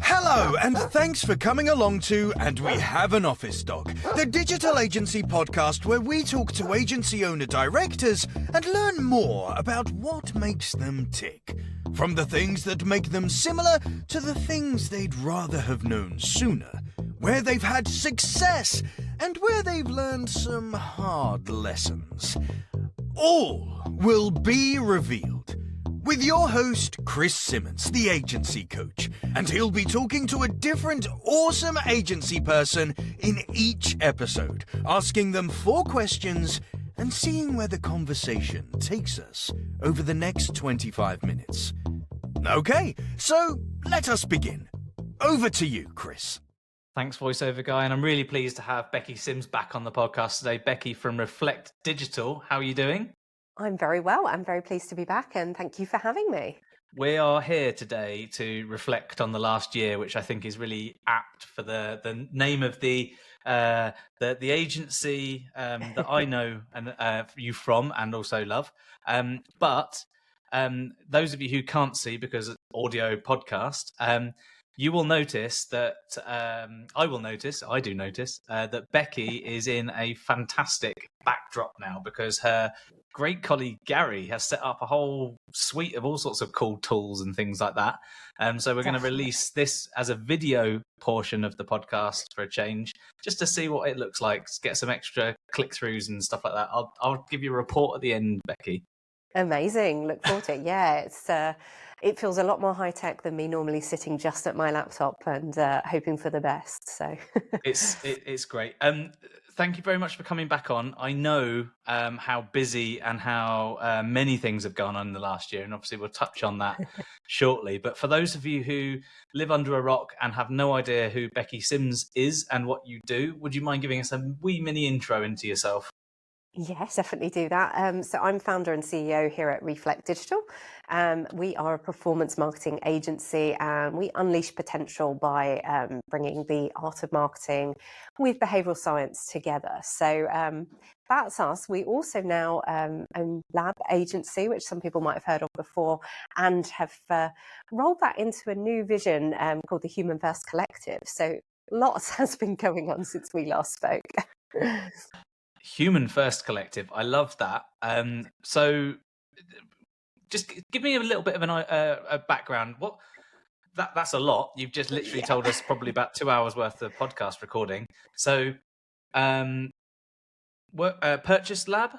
Hello, and thanks for coming along to And We Have an Office Dog, the digital agency podcast where we talk to agency owner-directors and learn more about what makes them tick. From the things that make them similar to the things they'd rather have known sooner, where they've had success and where they've learned some hard lessons. All will be revealed with your host, Chris Simmance, the agency coach, and he'll be talking to a different awesome agency person in each episode, asking them 4 questions and seeing where the conversation takes us over the next 25 minutes. Okay, so let us begin. Over to you, Chris. Thanks, voiceover guy, and I'm really pleased to have Becky Simms back on the podcast today. Becky from Reflect Digital, how are you doing? I'm very well. I'm very pleased to be back, and thank you for having me. We are here today to reflect on the last year, which I think is really apt for the name of the agency that I know and you from and also love. But those of you who can't see, because it's audio podcast, you will notice that I do notice that Becky is in a fantastic backdrop now because her great colleague Gary has set up a whole suite of all sorts of cool tools and things like that. So we're going to release this as a video portion of the podcast for a change, just to see what it looks like, get some extra click-throughs and stuff like that. I'll give you a report at the end, Becky. Amazing. Look forward to it. Yeah, it feels a lot more high-tech than me normally sitting just at my laptop and hoping for the best. So it's great. Thank you very much for coming back on. I know how busy and how many things have gone on in the last year, and obviously we'll touch on that shortly. But for those of you who live under a rock and have no idea who Becky Simms is and what you do, would you mind giving us a wee mini intro into yourself? yes, definitely do that. So I'm founder and CEO here at Reflect Digital. We are a performance marketing agency, and we unleash potential by bringing the art of marketing with behavioural science together. So that's us. We also now own Lab Agency, which some people might have heard of before, and have rolled that into a new vision called the Human First Collective. So lots has been going on since we last spoke. Human First Collective. I love that. So just give me a little bit of a background. That's a lot. You've just literally told us probably about 2 hours worth of podcast recording. So Purchase Lab?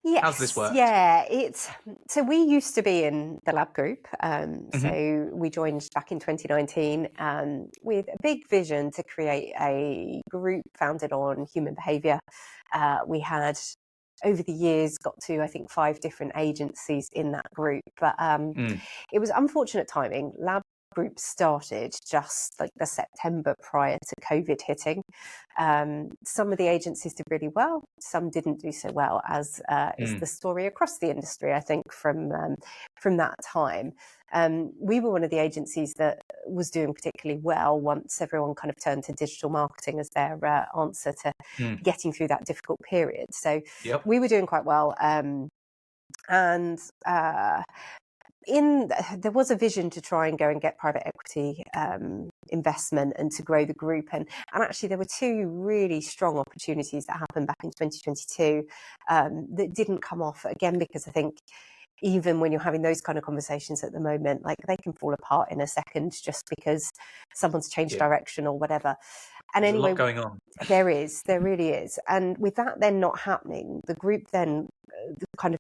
Yes. How's this work? Yeah, so we used to be in the Lab group. So we joined back in 2019 with a big vision to create a group founded on human behaviour. We had over the years got to, I think, 5 different agencies in that group, but it was unfortunate timing. Lab group started just like the September prior to COVID hitting. Some of the agencies did really well, some didn't do so well, as is the story across the industry, I think, from that time. We were one of the agencies that was doing particularly well once everyone kind of turned to digital marketing as their answer to getting through that difficult period. So we were doing quite well. There was a vision to try and go and get private equity investment and to grow the group, and actually there were 2 really strong opportunities that happened back in 2022 that didn't come off, again because I think even when you're having those kind of conversations at the moment, like, they can fall apart in a second just because someone's changed direction or whatever. And There's anyway, a lot going on. There really is. And with that then not happening, the group then,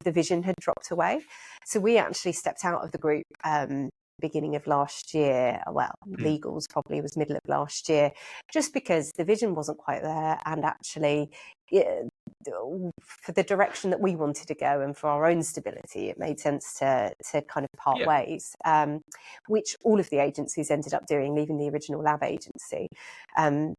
the vision had dropped away. So we actually stepped out of the group beginning of last year. Well, legals probably was middle of last year, just because the vision wasn't quite there, and actually for the direction that we wanted to go and for our own stability, it made sense to kind of part ways, which all of the agencies ended up doing, leaving the original Lab agency. And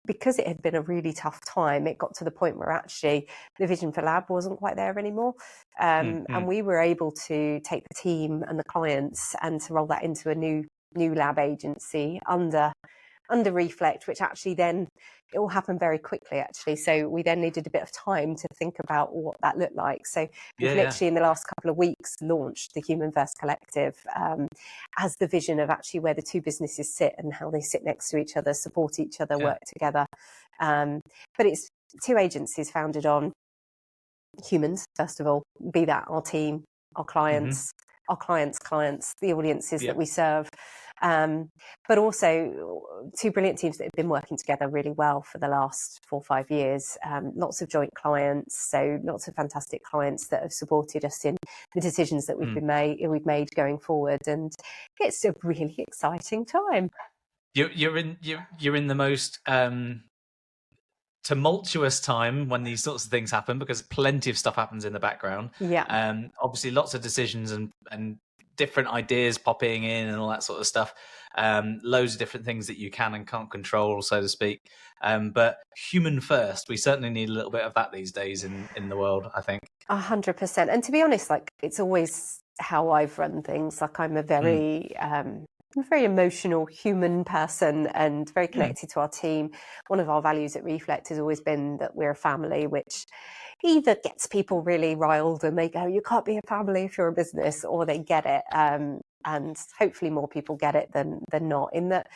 because it had been a really tough time, it got to the point where actually the vision for Lab wasn't quite there anymore. And we were able to take the team and the clients and to roll that into a new Lab agency under under reflect, which actually then it all happened very quickly, actually. So we then needed a bit of time to think about what that looked like. So we've literally in the last couple of weeks launched the Human First Collective as the vision of actually where the two businesses sit and how they sit next to each other, support each other, work together. But it's two agencies founded on humans, first of all, be that our team, our clients, our clients, the audiences that we serve. But also two brilliant teams that have been working together really well for the last 4 or 5 years. Lots of joint clients, so lots of fantastic clients that have supported us in the decisions that we've made going forward, and it's a really exciting time. You're in the most tumultuous time when these sorts of things happen, because plenty of stuff happens in the background. Obviously lots of decisions and different ideas popping in and all that sort of stuff. Loads of different things that you can and can't control, so to speak. But human first, we certainly need a little bit of that these days in the world, I think. 100%. And to be honest, like, it's always how I've run things. Like, I'm a very emotional human person and very connected to our team. One of our values at Reflect has always been that we're a family, which either gets people really riled and they go, you can't be a family if you're a business, or they get it. And hopefully more people get it than not, in that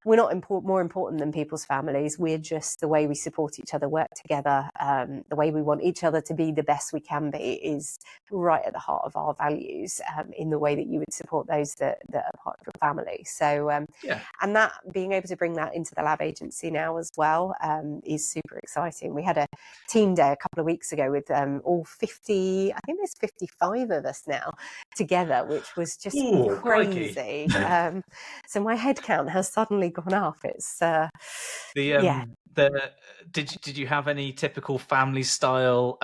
we're not more important than people's families. We're just the way we support each other, work together, the way we want each other to be the best we can be is right at the heart of our values, in the way that you would support those that are part of your family. So, and that being able to bring that into the lab agency now as well is super exciting. We had a team day a couple of weeks ago with all 50, I think there's 55 of us now together, which was just crazy. So my head count has suddenly gone up. It's did you have any typical family style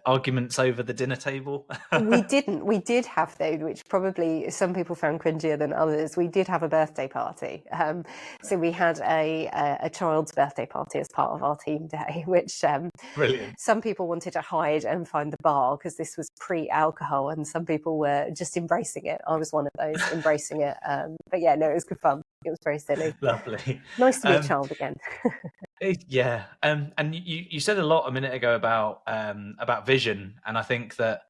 arguments over the dinner table? We didn't. We did have, though, which probably some people found cringier than others. We did have a birthday party. So we had a child's birthday party as part of our team day, which Brilliant. Some people wanted to hide and find the bar because this was pre-alcohol, and some people were just embracing it. I was one of those embracing it. But yeah, no, it was good fun. It was very silly. Lovely. Nice to be a child again. And you said a lot a minute ago about vision, and I think that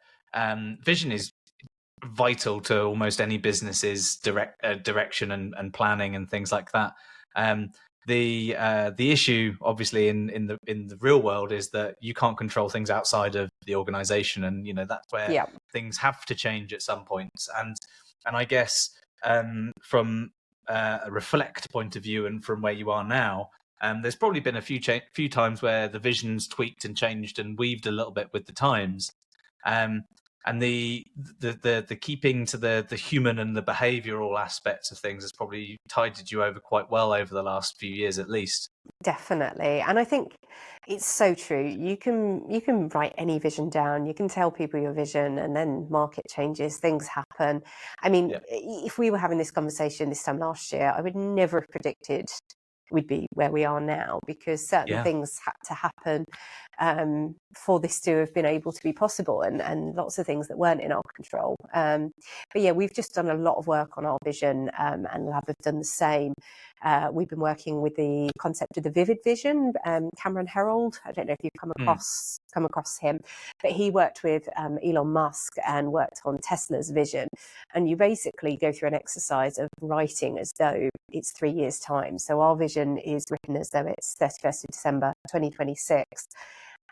vision is vital to almost any business's direction and planning and things like that. The issue, obviously, in the real world is that you can't control things outside of the organization, and that's where things have to change at some points. And I guess from a reflect point of view, and from where you are now, there's probably been a few times where the vision's tweaked and changed and weaved a little bit with the times, and the keeping to the human and the behavioural aspects of things has probably tided you over quite well over the last few years, at least. Definitely. And I think it's so true. You can write any vision down, you can tell people your vision, and then market changes, things happen. I mean, if we were having this conversation this time last year, I would never have predicted we'd be where we are now, because certain things had to happen for this to have been able to be possible, and lots of things that weren't in our control. But yeah, we've just done a lot of work on our vision, and Lab have done the same. We've been working with the concept of the vivid vision. Cameron Herold, I don't know if you've come across him, but he worked with Elon Musk and worked on Tesla's vision. And you basically go through an exercise of writing as though it's 3 years' time. So our vision is written as though it's 31st of December 2026.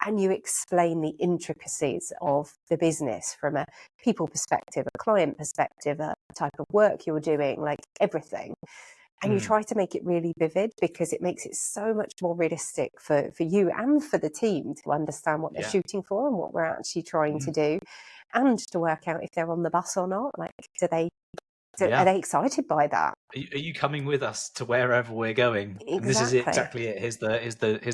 And you explain the intricacies of the business from a people perspective, a client perspective, a type of work you're doing, like everything. And you try to make it really vivid, because it makes it so much more realistic for you and for the team to understand what they're shooting for and what we're actually trying to do, and to work out if they're on the bus or not. Like, are they excited by that? Are you coming with us to wherever we're going? Exactly. And this is exactly it. Here's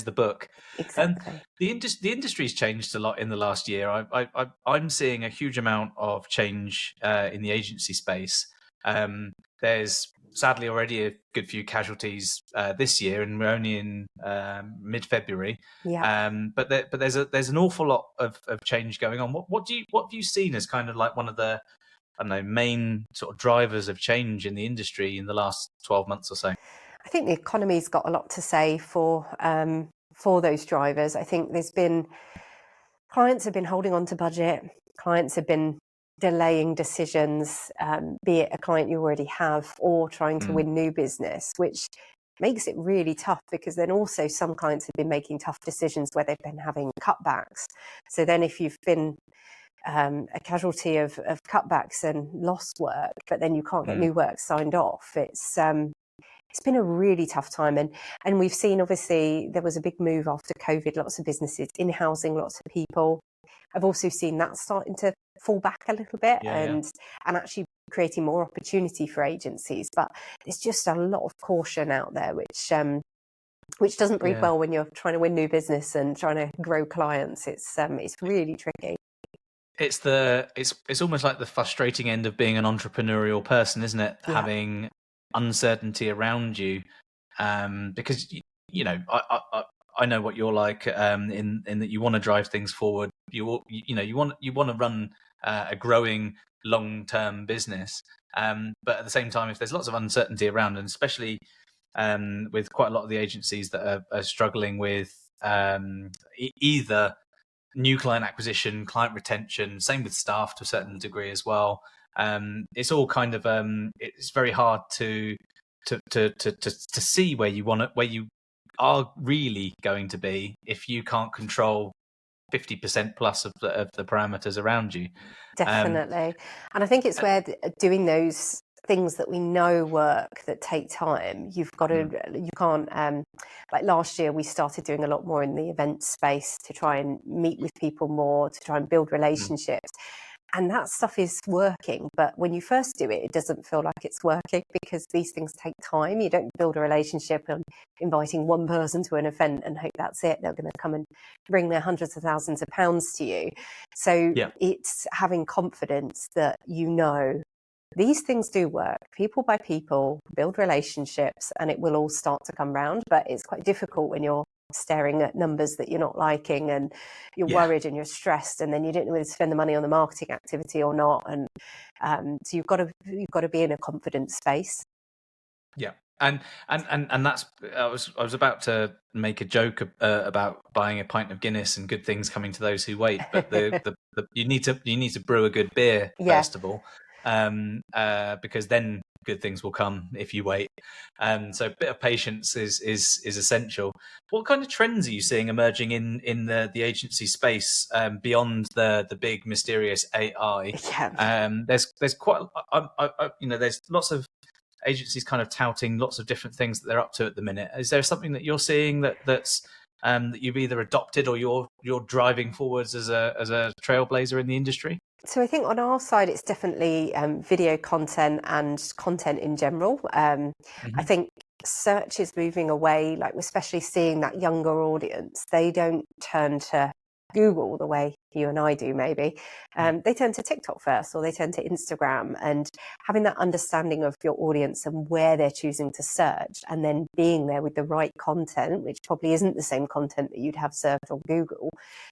the book. Exactly. The industry's changed a lot in the last year. I'm seeing a huge amount of change in the agency space. There's sadly already a good few casualties this year, and we're only in mid-February. But there's an awful lot of change going on. What have you seen as kind of like one of the, I don't know, main sort of drivers of change in the industry in the last 12 months or so? I think the economy's got a lot to say for those drivers. I think clients have been holding on to budget. Clients have been delaying decisions, be it a client you already have or trying to win new business, which makes it really tough, because then also some clients have been making tough decisions where they've been having cutbacks. So then if you've been a casualty of cutbacks and lost work, but then you can't get new work signed off, it's been a really tough time. And we've seen, obviously, there was a big move after COVID, lots of businesses in-housing lots of people. I've also seen that starting to fall back a little bit, and actually creating more opportunity for agencies. But there's just a lot of caution out there, which doesn't breed well when you're trying to win new business and trying to grow clients. It's really tricky. It's almost like the frustrating end of being an entrepreneurial person, isn't it? Yeah. Having uncertainty around you, because I know what you're like, in that you want to drive things forward. You want to run a growing long-term business, but at the same time, if there's lots of uncertainty around, and especially with quite a lot of the agencies that are struggling with either new client acquisition, client retention, same with staff to a certain degree as well. It's all kind of it's very hard to see where you are really going to be if you can't control 50% plus of the parameters around you. Definitely. And I think it's where doing those things that we know work that take time, you can't, like last year we started doing a lot more in the event space to try and meet with people more, to try and build relationships. And that stuff is working, but when you first do it, it doesn't feel like it's working, because these things take time. You don't build a relationship and inviting one person to an event and hope that's it. They're going to come and bring their hundreds of thousands of pounds to you. So it's having confidence that these things do work. People by people build relationships, and it will all start to come round. But it's quite difficult when you're staring at numbers that you're not liking, and you're worried and you're stressed, and then you don't know whether to spend the money on the marketing activity or not. And so you've got to be in a confident space. Yeah. And that's, I was about to make a joke about buying a pint of Guinness and good things coming to those who wait, but you need to brew a good beer first of all, because then good things will come if you wait. So a bit of patience is essential. What kind of trends are you seeing emerging in the agency space, beyond the big mysterious AI? There's quite there's lots of agencies kind of touting lots of different things that they're up to at the minute. Is there something that you're seeing that's that you've either adopted or you're driving forwards as a trailblazer in the industry? So I think on our side, it's definitely video content and content in general. I think search is moving away, like we're especially seeing that younger audience. They don't turn to Google the way you and I do, maybe. They turn to TikTok first, or they turn to Instagram, and having that understanding of your audience and where they're choosing to search, and then being there with the right content, which probably isn't the same content that you'd have served on Google.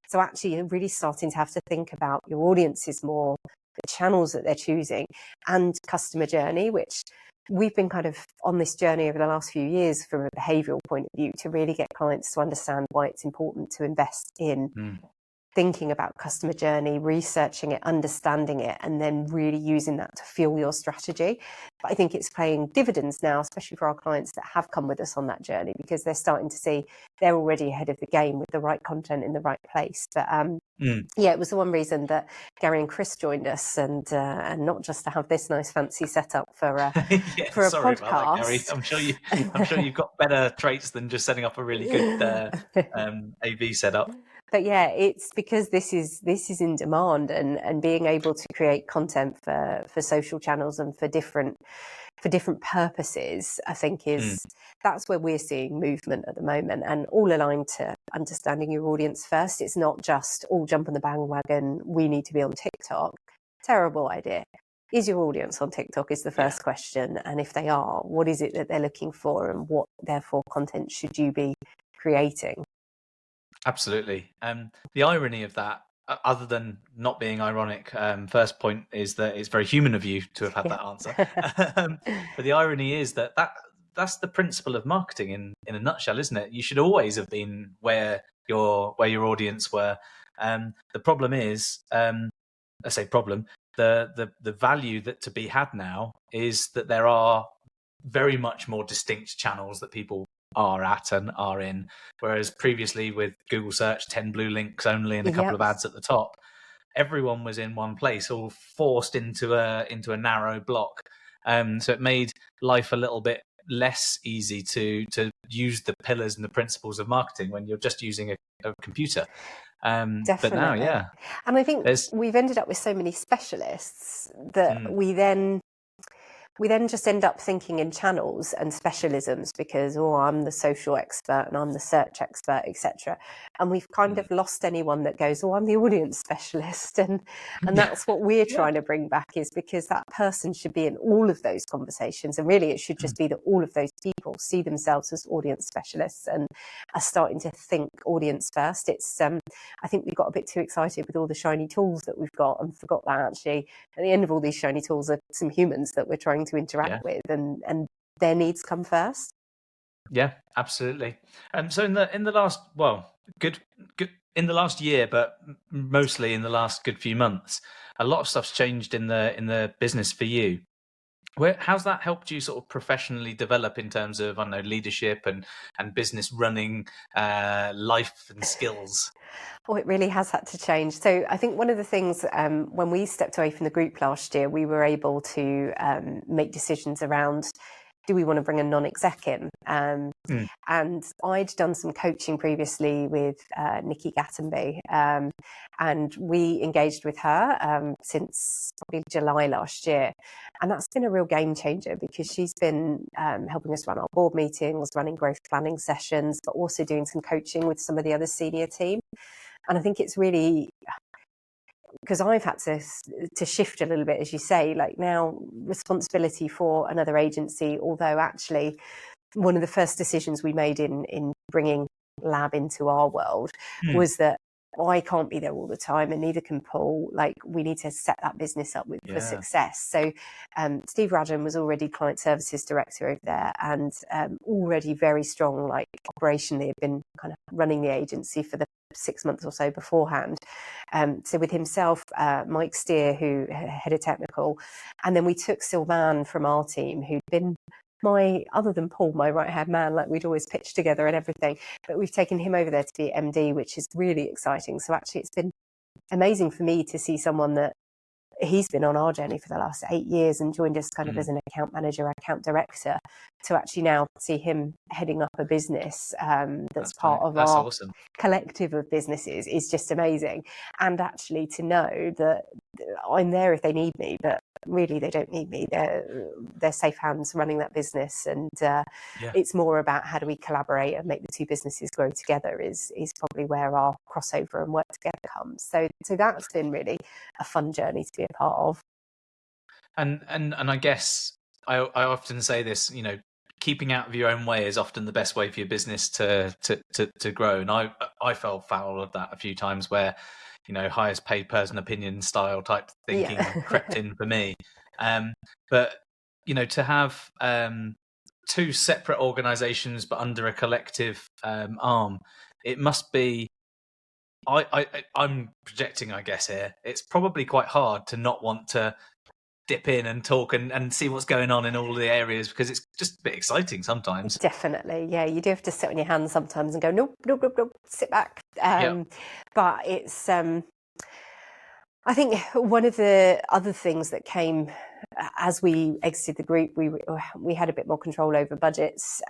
So actually you're really starting to have to think about your audiences more, the channels that they're choosing, and customer journey, which we've been kind of on this journey over the last few years from a behavioural point of view, to really get clients to understand why it's important to invest in thinking about customer journey, researching it, understanding it, and then really using that to fuel your strategy. But I think it's paying dividends now, especially for our clients that have come with us on that journey, because they're starting to see they're already ahead of the game with the right content in the right place. But it was the one reason that Gary and Chris joined us, and not just to have this nice fancy setup for a sorry podcast. About that, Gary. I'm sure you've got better traits than just setting up a really good AV setup. But yeah, it's because this is in demand, and being able to create content for social channels and for different purposes, I think that's where we're seeing movement at the moment, and all aligned to understanding your audience first. It's not just all jump on the bandwagon, we need to be on TikTok. Terrible idea. Is your audience on TikTok is the first question, and if they are, what is it that they're looking for, and what therefore content should you be creating? Absolutely. The irony of that, other than not being ironic, first point is that it's very human of you to have had that answer. But the irony is that that's the principle of marketing in a nutshell, isn't it? You should always have been where your audience were. The problem is, I say problem, the value that to be had now is that there are very much more distinct channels that people are at and are in, whereas previously with Google search, 10 blue links only and a couple of ads at the top, everyone was in one place, all forced into a narrow block. So it made life a little bit less easy to use the pillars and the principles of marketing when you're just using a computer. But now, Definitely. And I think there's we've ended up with so many specialists that we then just end up thinking in channels and specialisms because, I'm the social expert and I'm the search expert, etc. And we've kind of lost anyone that goes, I'm the audience specialist. And that's what we're trying to bring back, is because that person should be in all of those conversations. And really, it should just be that all of those people see themselves as audience specialists and are starting to think audience first. It's, I think we got a bit too excited with all the shiny tools that we've got and forgot that actually at the end of all these shiny tools are some humans that we're trying to interact with, and their needs come first. Yeah, absolutely. So in the last, good in the last year, but mostly in the last good few months, a lot of stuff's changed in the business for you. How's that helped you sort of professionally develop in terms of, I don't know, leadership and business running, life and skills? It really has had to change. So I think one of the things, when we stepped away from the group last year, we were able to make decisions around, do we want to bring a non-exec in? And I'd done some coaching previously with Nikki Gattenby, and we engaged with her since probably July last year. And that's been a real game changer because she's been helping us run our board meetings, running growth planning sessions, but also doing some coaching with some of the other senior team. And I think it's really, because I've had to shift a little bit, as you say, like now responsibility for another agency, although actually one of the first decisions we made in bringing Lab into our world was that I can't be there all the time and neither can Paul. Like, we need to set that business up for success. So Steve Radden was already client services director over there and already very strong, like operationally had been kind of running the agency for the 6 months or so beforehand. So with himself, Mike Steer, who head of technical, and then we took Sylvan from our team, who'd been other than Paul, my right hand man, like we'd always pitched together and everything, but we've taken him over there to be MD, which is really exciting. So actually it's been amazing for me to see someone that he's been on our journey for the last 8 years and joined us kind of as an account manager, account director, to actually now see him heading up a business that's part of our awesome collective of businesses is just amazing. And actually to know that I'm there if they need me, but really they don't need me. They're safe hands running that business, and it's more about how do we collaborate and make the two businesses grow together is probably where our crossover and work together comes. So that's been really a fun journey to be a part of. And I guess I often say this, keeping out of your own way is often the best way for your business to grow. And I fell foul of that a few times where, highest paid person opinion style type thinking crept in for me. But, to have two separate organizations but under a collective arm, it must be, I'm projecting, I guess, here. It's probably quite hard to not want to dip in and talk and see what's going on in all the areas, because it's just a bit exciting sometimes. Definitely, yeah. You do have to sit on your hands sometimes and go, nope, sit back. But it's, I think one of the other things that came as we exited the group, we had a bit more control over budgets,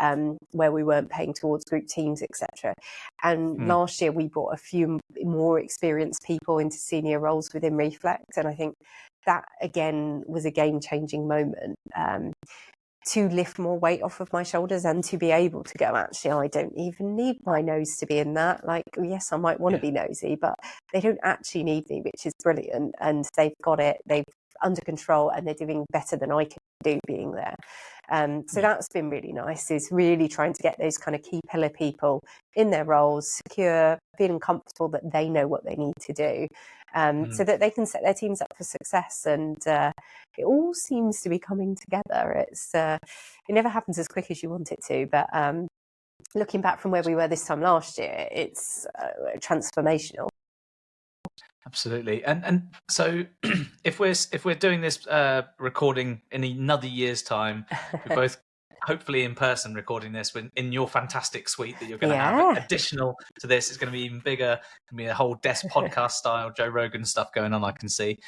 where we weren't paying towards group teams, etc. And last year we brought a few more experienced people into senior roles within Reflect, and I think that again was a game-changing moment to lift more weight off of my shoulders and to be able to go, actually, I don't even need my nose to be in that. Like, yes, I might want to be nosy, but they don't actually need me, which is brilliant. And they've got it, they've under control, and they're doing better than I could do being there. So that's been really nice, is really trying to get those kind of key pillar people in their roles, secure, feeling comfortable that they know what they need to do, so that they can set their teams up for success. And it all seems to be coming together. It never happens as quick as you want it to, but looking back from where we were this time last year, it's transformational. Absolutely. And so if we're doing this recording in another year's time, we're both hopefully in person recording this in your fantastic suite that you're going to have. Additional to this, it's going to be even bigger. It's going to be a whole desk podcast style Joe Rogan stuff going on, I can see.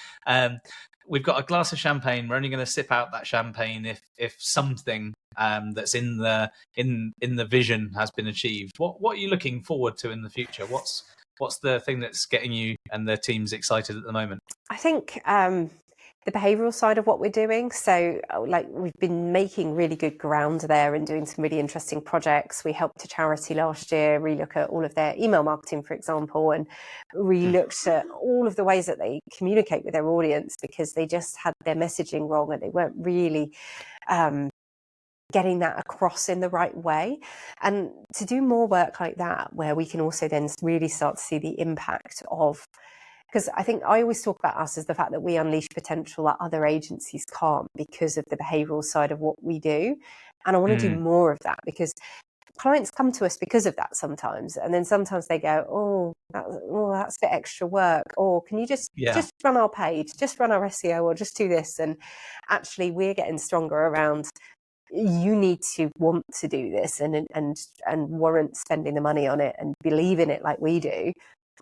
We've got a glass of champagne. We're only going to sip out that champagne if something that's in the vision has been achieved. What are you looking forward to in the future? What's the thing that's getting you and the teams excited at the moment? I think the behavioural side of what we're doing. So like we've been making really good ground there and doing some really interesting projects. We helped a charity last year relook at all of their email marketing, for example, and relooked at all of the ways that they communicate with their audience, because they just had their messaging wrong and they weren't really getting that across in the right way. And to do more work like that, where we can also then really start to see the impact of, because I think I always talk about us as the fact that we unleash potential that other agencies can't, because of the behavioural side of what we do. And I want to do more of that, because clients come to us because of that sometimes, and then sometimes they go, that's a bit extra work, or can you just run our page, just run our SEO, or just do this. And actually we're getting stronger around, you need to want to do this and warrant spending the money on it and believe in it like we do.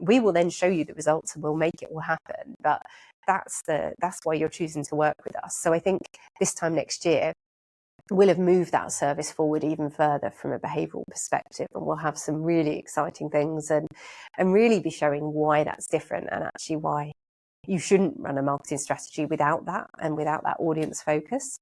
We will then show you the results and we'll make it all happen. But that's why you're choosing to work with us. So I think this time next year we'll have moved that service forward even further from a behavioural perspective, and we'll have some really exciting things and really be showing why that's different, and actually why you shouldn't run a marketing strategy without that and without that audience focus.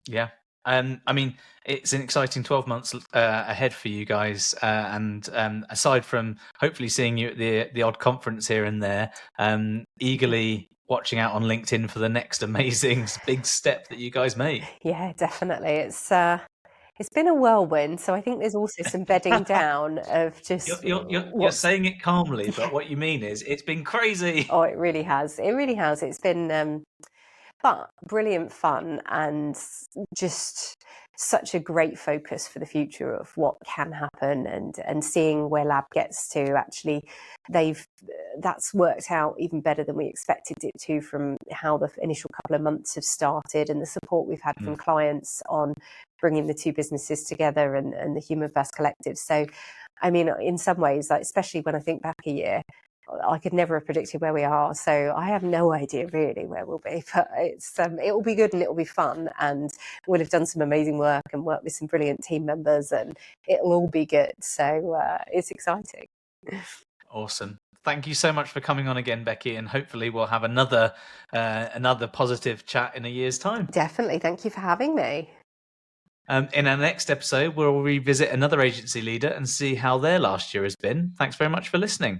Yeah. I mean, it's an exciting 12 months ahead for you guys. And aside from hopefully seeing you at the odd conference here and there, eagerly watching out on LinkedIn for the next amazing big step that you guys make. Yeah, definitely. It's been a whirlwind. So I think there's also some bedding down of just... You're saying it calmly, but what you mean is it's been crazy. Oh, it really has. It really has. It's been... but brilliant fun, and just such a great focus for the future of what can happen, and seeing where Lab gets to. Actually, that's worked out even better than we expected it to, from how the initial couple of months have started and the support we've had from clients on bringing the two businesses together and the Human First Collective. So, I mean, in some ways, like, especially when I think back a year, I could never have predicted where we are. So I have no idea really where we'll be, but it will be good and it will be fun, and we'll have done some amazing work and worked with some brilliant team members, and it'll all be good. So it's exciting. Awesome. Thank you so much for coming on again, Becky, and hopefully we'll have another positive chat in a year's time. Definitely. Thank you for having me. In our next episode, we'll revisit another agency leader and see how their last year has been. Thanks very much for listening.